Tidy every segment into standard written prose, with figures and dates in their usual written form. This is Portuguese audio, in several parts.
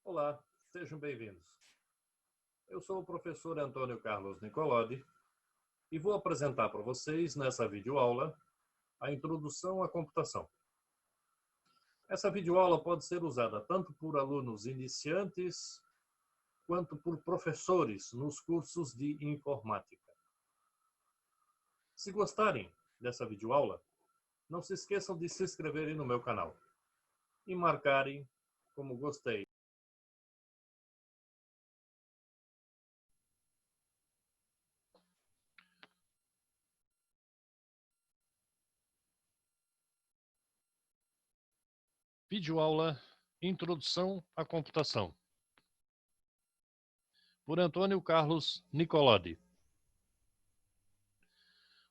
Olá, sejam bem-vindos. Eu sou o professor Antônio Carlos Nicolodi e vou apresentar para vocês, nessa videoaula, a introdução à computação. Essa videoaula pode ser usada tanto por alunos iniciantes quanto por professores nos cursos de informática. Se gostarem dessa videoaula, não se esqueçam de se inscreverem no meu canal e marcarem como gostei. Videoaula Introdução à Computação, por Antônio Carlos Nicolodi.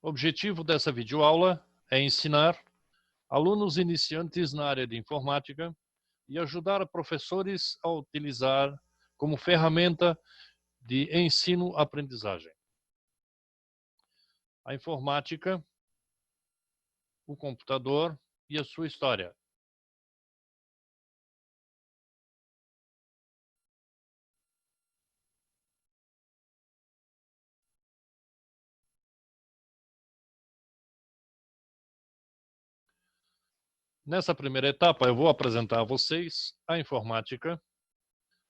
O objetivo dessa videoaula é ensinar alunos iniciantes na área de informática e ajudar professores a utilizar como ferramenta de ensino-aprendizagem. A informática, o computador e a sua história. Nessa primeira etapa, eu vou apresentar a vocês a informática,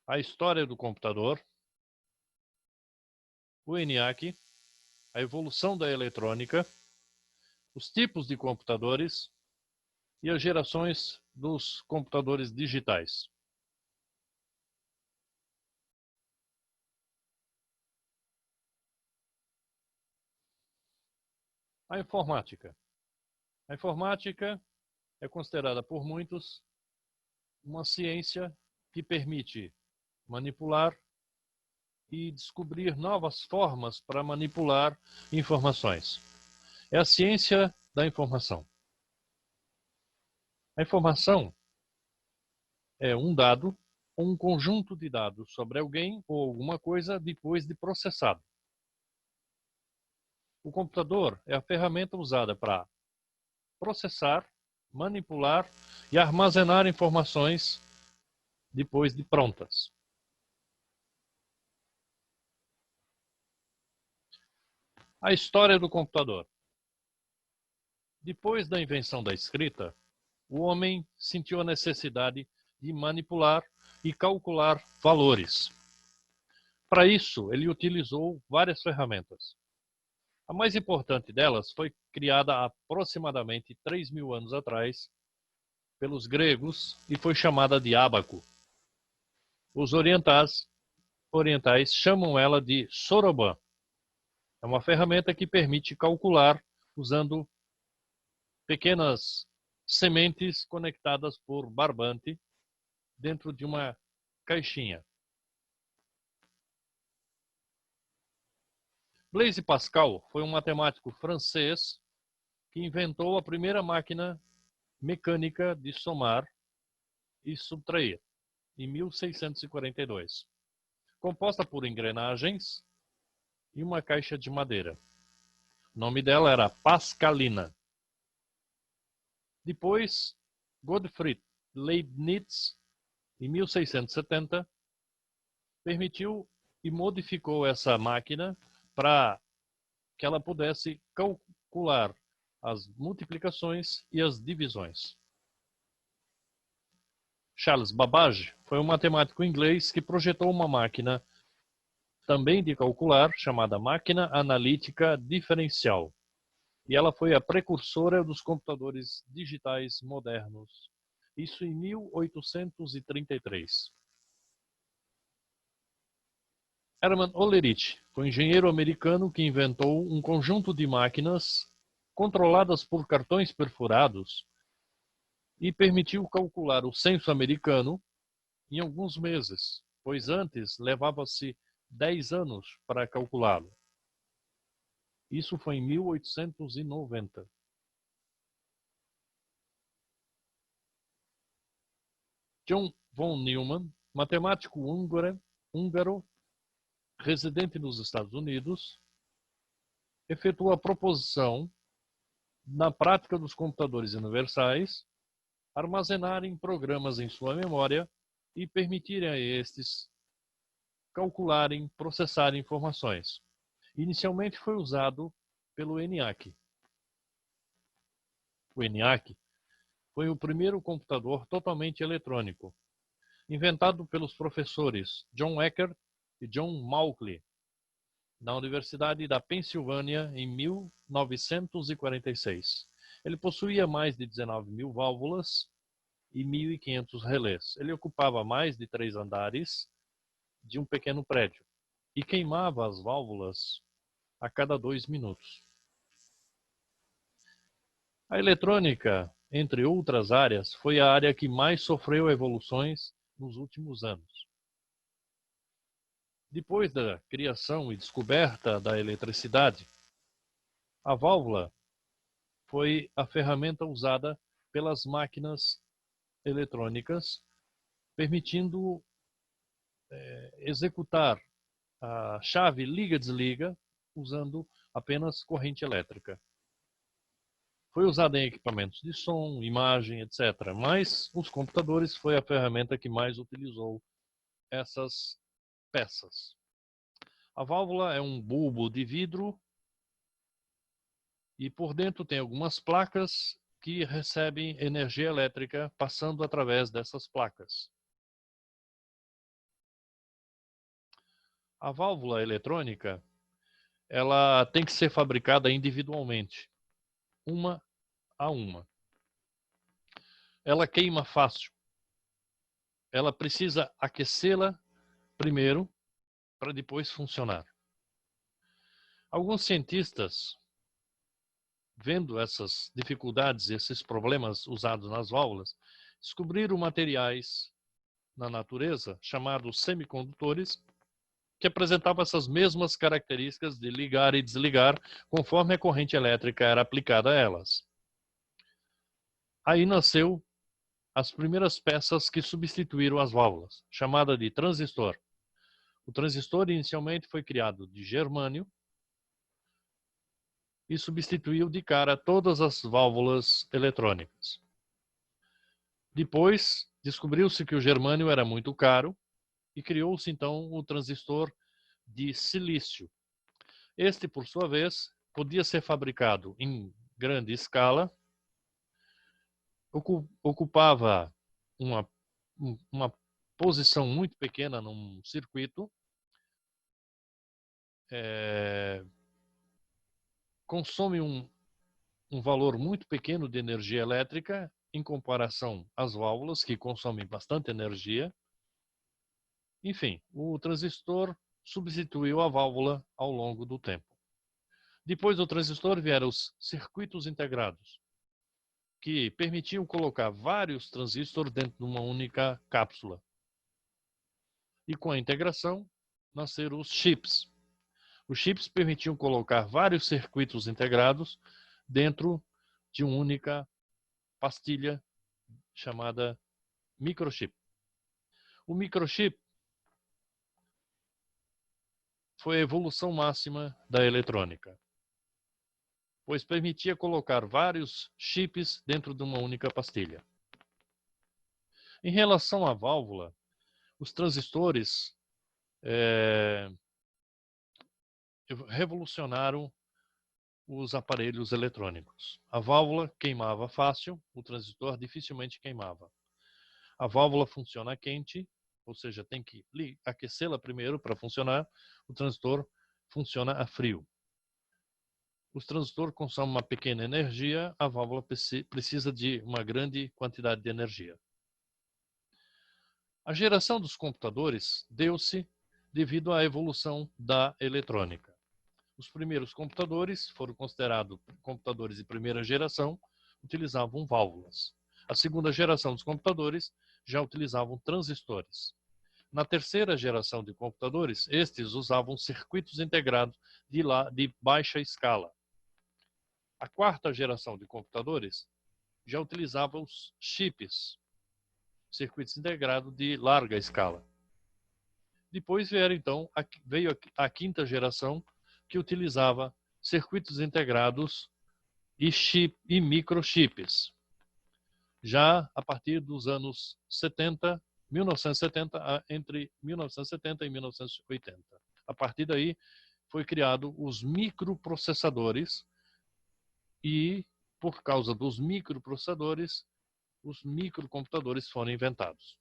a história do computador, o ENIAC, a evolução da eletrônica, os tipos de computadores e as gerações dos computadores digitais. A informática. A informática é considerada por muitos uma ciência que permite manipular e descobrir novas formas para manipular informações. É a ciência da informação. A informação é um dado ou um conjunto de dados sobre alguém ou alguma coisa depois de processado. O computador é a ferramenta usada para processar, manipular e armazenar informações depois de prontas. A história do computador. Depois da invenção da escrita, o homem sentiu a necessidade de manipular e calcular valores. Para isso, ele utilizou várias ferramentas. A mais importante delas foi criada há aproximadamente 3.000 anos atrás pelos gregos e foi chamada de ábaco. Os orientais chamam ela de soroban. É uma ferramenta que permite calcular usando pequenas sementes conectadas por barbante dentro de uma caixinha. Blaise Pascal foi um matemático francês que inventou a primeira máquina mecânica de somar e subtrair, em 1642, composta por engrenagens e uma caixa de madeira. O nome dela era Pascalina. Depois, Gottfried Leibniz, em 1670, permitiu e modificou essa máquina para que ela pudesse calcular as multiplicações e as divisões. Charles Babbage foi um matemático inglês que projetou uma máquina também de calcular, chamada máquina analítica diferencial. E ela foi a precursora dos computadores digitais modernos. Isso em 1833. Hermann Hollerith foi um engenheiro americano que inventou um conjunto de máquinas controladas por cartões perfurados e permitiu calcular o censo americano em alguns meses, pois antes levava-se 10 anos para calculá-lo. Isso foi em 1890. John von Neumann, matemático húngaro, residente nos Estados Unidos, efetuou a proposição, na prática dos computadores universais, armazenarem programas em sua memória e permitirem a estes calcularem, processarem informações. Inicialmente foi usado pelo ENIAC. O ENIAC foi o primeiro computador totalmente eletrônico, inventado pelos professores John Eckert e John Mauchly, na Universidade da Pensilvânia, em 1946. Ele possuía mais de 19.000 válvulas e 1.500 relés. Ele ocupava mais de 3 andares de um pequeno prédio e queimava as válvulas a cada 2 minutos. A eletrônica, entre outras áreas, foi a área que mais sofreu evoluções nos últimos anos. Depois da criação e descoberta da eletricidade, a válvula foi a ferramenta usada pelas máquinas eletrônicas, permitindo executar a chave liga-desliga usando apenas corrente elétrica. Foi usada em equipamentos de som, imagem, etc. Mas os computadores foi a ferramenta que mais utilizou essas peças. A válvula é um bulbo de vidro e por dentro tem algumas placas que recebem energia elétrica passando através dessas placas. A válvula eletrônica, ela tem que ser fabricada individualmente, uma a uma. Ela queima fácil. Ela precisa aquecê-la primeiro para depois funcionar. Alguns cientistas, vendo essas dificuldades, esses problemas usados nas válvulas, descobriram materiais na natureza chamados semicondutores que apresentavam essas mesmas características de ligar e desligar conforme a corrente elétrica era aplicada a elas. Aí nasceu as primeiras peças que substituíram as válvulas, chamada de transistor. O transistor inicialmente foi criado de germânio e substituiu de cara todas as válvulas eletrônicas. Depois, descobriu-se que o germânio era muito caro e criou-se então o transistor de silício. Este, por sua vez, podia ser fabricado em grande escala, ocupava uma posição muito pequena num circuito, consome um valor muito pequeno de energia elétrica em comparação às válvulas, que consomem bastante energia. Enfim, o transistor substituiu a válvula ao longo do tempo. Depois do transistor vieram os circuitos integrados, que permitiam colocar vários transistores dentro de uma única cápsula. E com a integração, nasceram os chips. Os chips permitiam colocar vários circuitos integrados dentro de uma única pastilha chamada microchip. O microchip foi a evolução máxima da eletrônica, pois permitia colocar vários chips dentro de uma única pastilha. Em relação à válvula, os transistores revolucionaram os aparelhos eletrônicos. A válvula queimava fácil, o transistor dificilmente queimava. A válvula funciona quente, ou seja, tem que aquecê-la primeiro para funcionar. O transistor funciona a frio. O transistor consome uma pequena energia, a válvula precisa de uma grande quantidade de energia. A geração dos computadores deu-se devido à evolução da eletrônica. Os primeiros computadores foram considerados computadores de primeira geração, utilizavam válvulas. A segunda geração dos computadores já utilizavam transistores. Na terceira geração de computadores, estes usavam circuitos integrados de baixa escala. A quarta geração de computadores já utilizava os chips, circuitos integrados de larga escala. Depois veio a quinta geração, que utilizava circuitos integrados e microchips. Já a partir dos anos 70, entre 1970 e 1980. A partir daí, foi criado os microprocessadores e, por causa dos microprocessadores, os microcomputadores foram inventados.